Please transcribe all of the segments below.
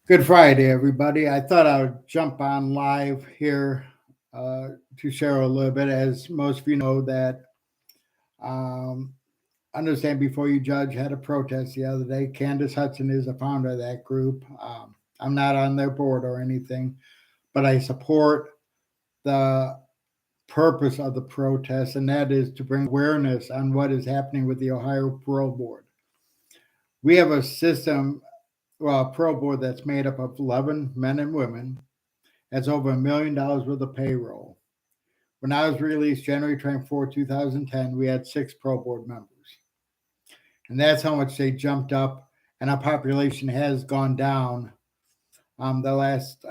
Good Friday, everybody. I thought I would jump on live here to share a little bit. As most of you know, that um, Understand Before You Judge had a protest the other day. Candace Hudson is a founder of that group. I'm not on their board or anything, but I support the purpose of the protest, and that is to bring awareness on what is happening with the Ohio Parole Board. We have a system, well, a parole board that's made up of 11 men and women. That's over $1 million worth of payroll. When I was released January 24, 2010, we had 6 board members. And that's how much they jumped up, and our population has gone down the last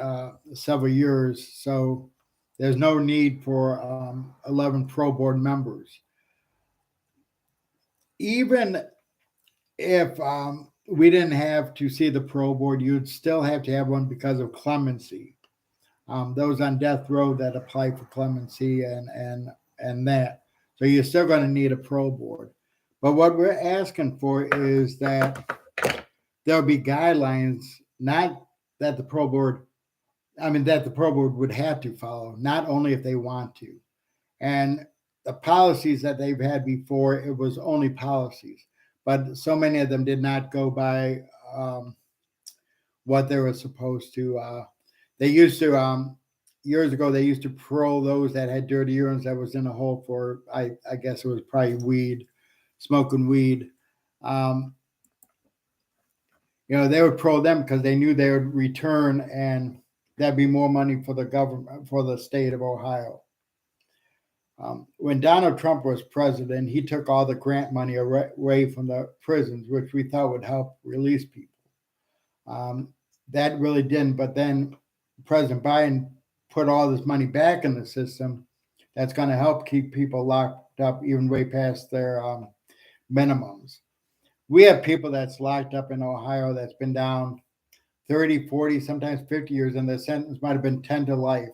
several years. So there's no need for 11 board members. Even if we didn't have to see the board, you'd still have to have one because of clemency. Those on death row that apply for clemency and that. So you're still going to need a board. But what we're asking for is that there'll be guidelines, not that the board, that the board would have to follow, not only if they want to. And the policies that they've had before, it was only policies, but so many of them did not go by what they were supposed to. They used to years ago. They used to parole those that had dirty urines that was in a hole for I guess it was probably weed, smoking weed. Um, they would parole them because they knew they would return, and that'd be more money for the government, for the state of Ohio. When Donald Trump was president, he took all the grant money away from the prisons, which we thought would help release people. That really didn't. But then President Biden put all this money back in the system. That's going to help keep people locked up even way past their minimums. We have people that's locked up in Ohio that's been down 30, 40, sometimes 50 years, and the sentence might have been 10 to life.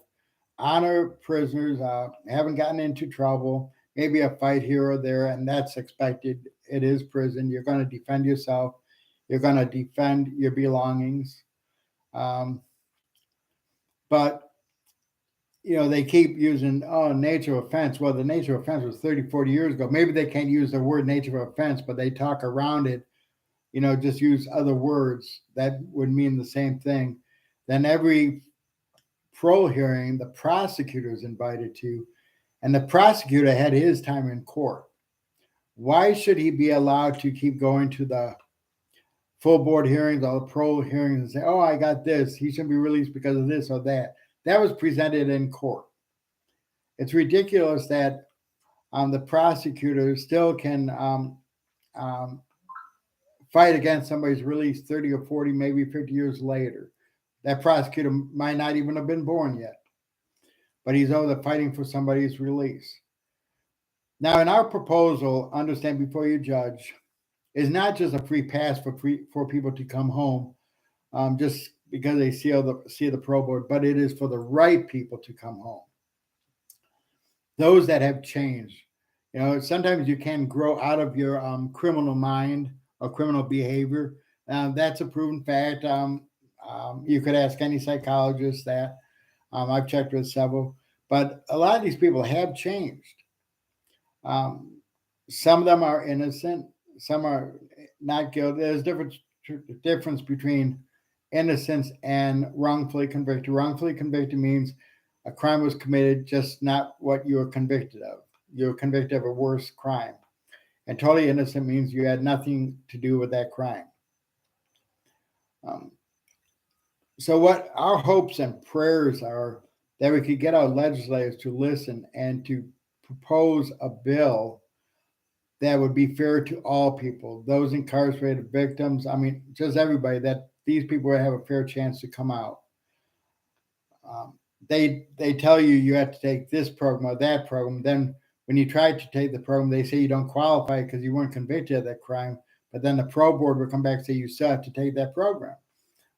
Honor prisoners, haven't gotten into trouble, maybe a fight here or there, and that's expected. It is prison. You're going to defend yourself. You're going to defend your belongings. But they keep using, nature of offense. Well, the nature of offense was 30, 40 years ago. Maybe they can't use the word nature of offense, but they talk around it, just use other words that would mean the same thing. Then every parole hearing, the prosecutor is invited to, and the prosecutor had his time in court. Why should he be allowed to keep going to the full board hearings or the parole hearings and say, I got this, he shouldn't be released because of this or that? That was presented in court. It's ridiculous that the prosecutor still can fight against somebody's release 30 or 40, maybe 50 years later. That prosecutor might not even have been born yet, but he's over there fighting for somebody's release. Now, in our proposal, Understand Before You Judge, is not just a free pass for people to come home just because they see the parole board, but it is for the right people to come home. Those that have changed. Sometimes you can grow out of your criminal mind or criminal behavior. That's a proven fact. You could ask any psychologist that. I've checked with several, but a lot of these people have changed. Some of them are innocent. Some are not guilty. There's difference between innocence and wrongfully convicted. Wrongfully convicted means a crime was committed, just not what you were convicted of. You were convicted of a worse crime. And totally innocent means you had nothing to do with that crime. So what our hopes and prayers are that we could get our legislators to listen and to propose a bill that would be fair to all people, those incarcerated, victims, just everybody, that these people would have a fair chance to come out. They tell you have to take this program or that program. Then when you try to take the program, they say you don't qualify because you weren't convicted of that crime. But then the parole board will come back and say you still have to take that program.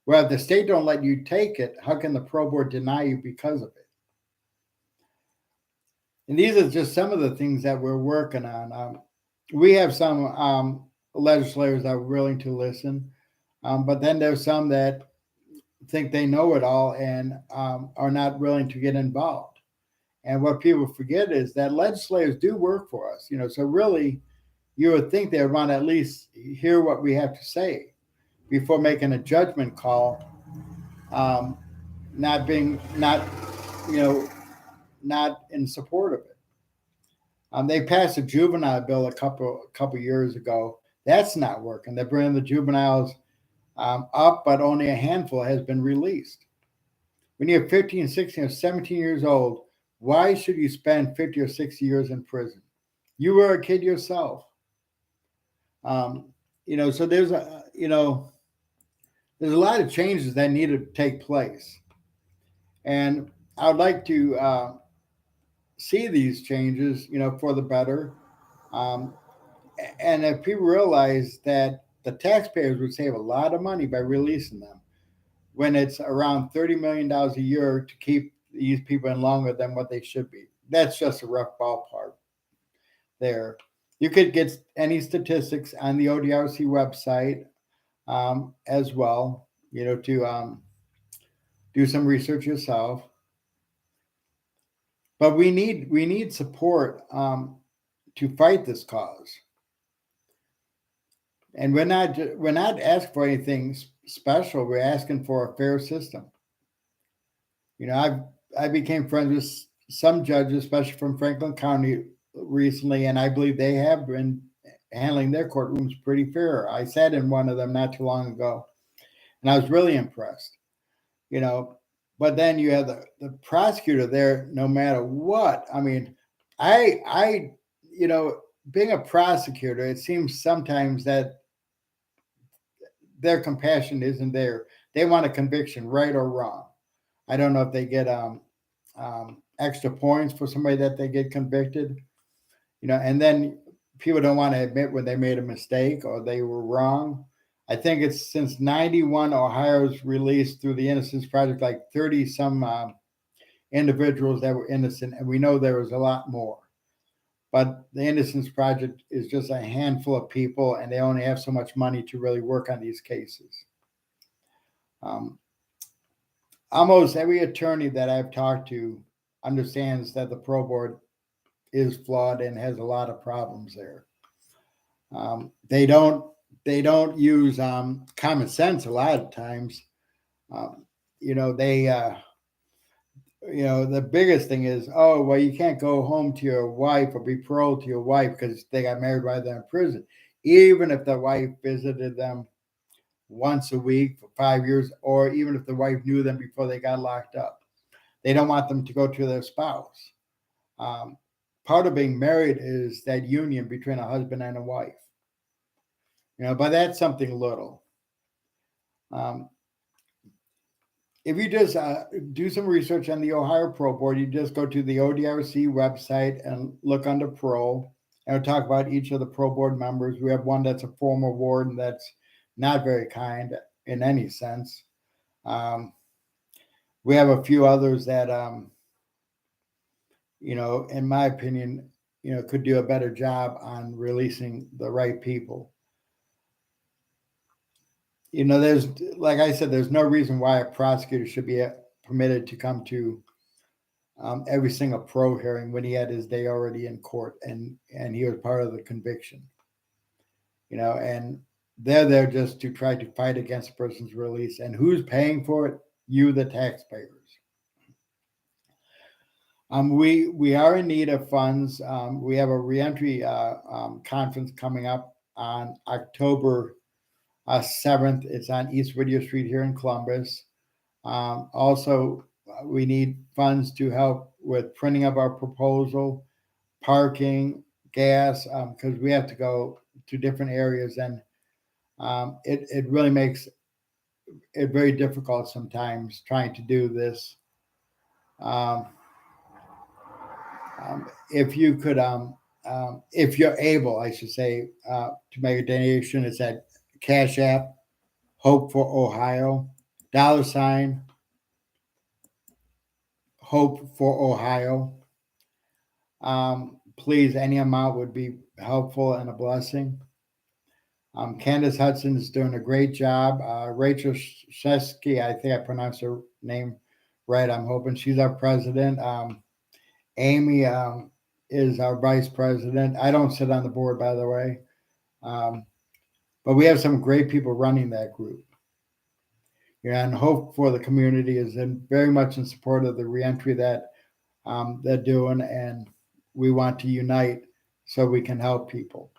Well, if the state don't let you take it, how can the parole board deny you because of it? And these are just some of the things that we're working on. We have some legislators that are willing to listen, but then there's some that think they know it all and are not willing to get involved. And what people forget is that legislators do work for us, so really you would think they would want to at least hear what we have to say before making a judgment call, um, not you know not in support of it. They passed a juvenile bill a couple years ago. That's not working. They're bringing the juveniles up, but only a handful has been released. When you're 15, 16, or 17 years old, why should you spend 50 or 60 years in prison? You were a kid yourself. Um, so there's a lot of changes that need to take place. And I would like to see these changes, for the better. Um, and if people realize that the taxpayers would save a lot of money by releasing them, when it's around $30 million a year to keep these people in longer than what they should be. That's just a rough ballpark there. You could get any statistics on the ODRC website as well, to do some research yourself. But we need support to fight this cause. And we're not asking for anything special. We're asking for a fair system. I became friends with some judges, especially from Franklin County recently, and I believe they have been handling their courtrooms pretty fair. I sat in one of them not too long ago, and I was really impressed. You know, but then you have the prosecutor there, no matter what. I mean, I being a prosecutor, it seems sometimes that their compassion isn't there. They want a conviction, right or wrong. I don't know if they get extra points for somebody that they get convicted, and then people don't want to admit when they made a mistake or they were wrong. I think it's since 91, Ohio's released through the Innocence Project like 30 some individuals that were innocent, and we know there was a lot more. But the Innocence Project is just a handful of people, and they only have so much money to really work on these cases. Um, Almost every attorney that I've talked to understands that the pro board is flawed and has a lot of problems there. They don't use common sense a lot of times. Um, you know they the biggest thing is, oh well, you can't go home to your wife or be paroled to your wife because they got married while they're in prison, even if the wife visited them once a week for 5 years, or even if the wife knew them before they got locked up. They don't want them to go to their spouse. Um, Part of being married is that union between a husband and a wife. But that's something little. Um, if you just do some research on the Ohio Pro Board, you just go to the ODRC website and look under parole, and we'll talk about each of the Pro Board members. We have one that's a former warden that's not very kind in any sense. We have a few others that, in my opinion, could do a better job on releasing the right people. There's, like I said, there's no reason why a prosecutor should be permitted to come to every single pro hearing when he had his day already in court and he was part of the conviction. And they're there just to try to fight against a person's release. And who's paying for it? You, the taxpayers. We are in need of funds. We have a reentry conference coming up on October 7th. It's on East Whittier Street here in Columbus. Also, we need funds to help with printing of our proposal, parking, gas, because we have to go to different areas, and it really makes it very difficult sometimes trying to do this. If you could, if you're able, I should say, to make a donation, it's at Cash App, Hope for Ohio, $ Hope for Ohio. Please, any amount would be helpful and a blessing. Candace Hudson is doing a great job. Rachel Shesky, I think I pronounced her name right. I'm hoping she's our president. Amy is our vice president. I don't sit on the board, by the way. But we have some great people running that group. And Hope for the Community is very much in support of the reentry that they're doing, and we want to unite so we can help people.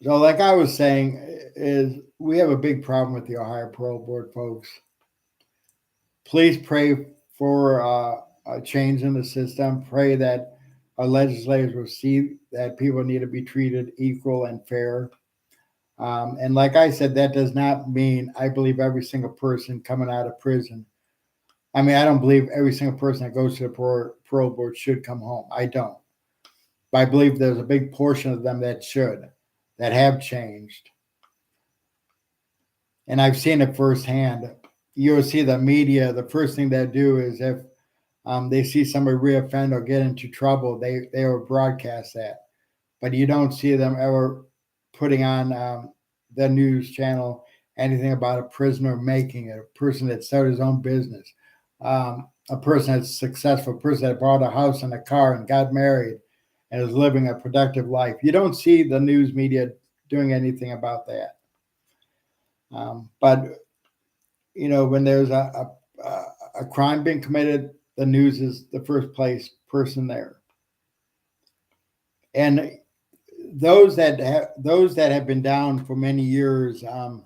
So, like I was saying, is we have a big problem with the Ohio Parole Board, folks. Please pray for a change in the system. Pray that our legislators will see that people need to be treated equal and fair. And like I said, that does not mean I believe every single person coming out of prison. I mean, I don't believe every single person that goes to the parole board should come home. I don't. But I believe there's a big portion of them that should, that have changed. And I've seen it firsthand. You'll see the media, the first thing they do is if they see somebody reoffend or get into trouble, they will broadcast that. But you don't see them ever putting on the news channel anything about a prisoner making it, a person that started his own business, a person that's successful, a person that bought a house and a car and got married and is living a productive life. You don't see the news media doing anything about that. But, you know, when there's a crime being committed, the news is the first person there. And those that have been down for many years on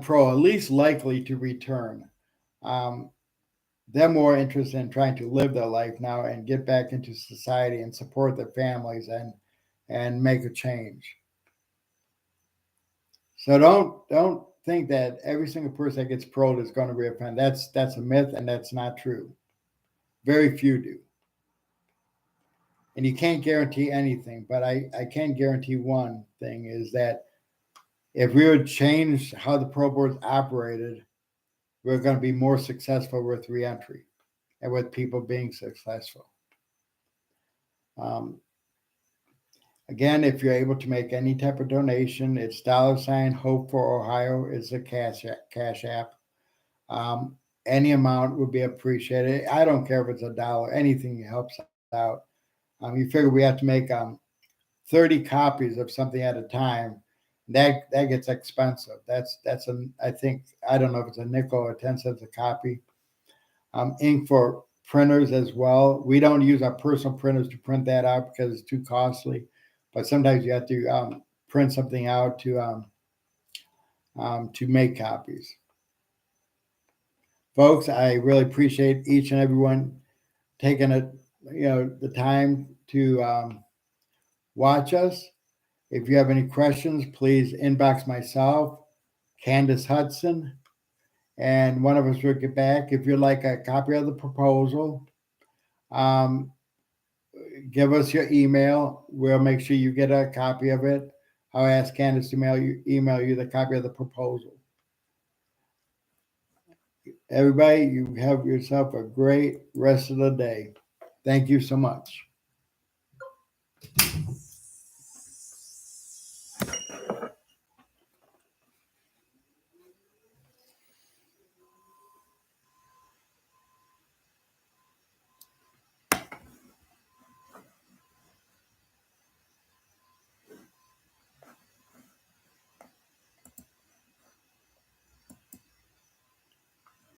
parole, at least likely to return. They're more interested in trying to live their life now and get back into society and support their families and make a change. So don't think that every single person that gets paroled is going to reoffend. That's a myth, and that's not true. Very few do. And you can't guarantee anything, but I can guarantee one thing is that if we would change how the parole boards operated, we're going to be more successful with reentry and with people being successful. Again, if you're able to make any type of donation, it's $ Hope for Ohio is the cash app. Any amount would be appreciated. I don't care if it's $1, anything helps out. You figure we have to make 30 copies of something at a time. That gets expensive. I think, I don't know if it's a nickel or 10 cents a copy. Ink for printers as well. We don't use our personal printers to print that out because it's too costly. But sometimes you have to print something out to make copies. Folks, I really appreciate each and everyone taking the time to watch us. If you have any questions, please inbox myself, Candace Hudson, and one of us will get back. If you'd like a copy of the proposal, give us your email. We'll make sure you get a copy of it. I'll ask Candace to email you the copy of the proposal. Everybody, you have yourself a great rest of the day. Thank you so much.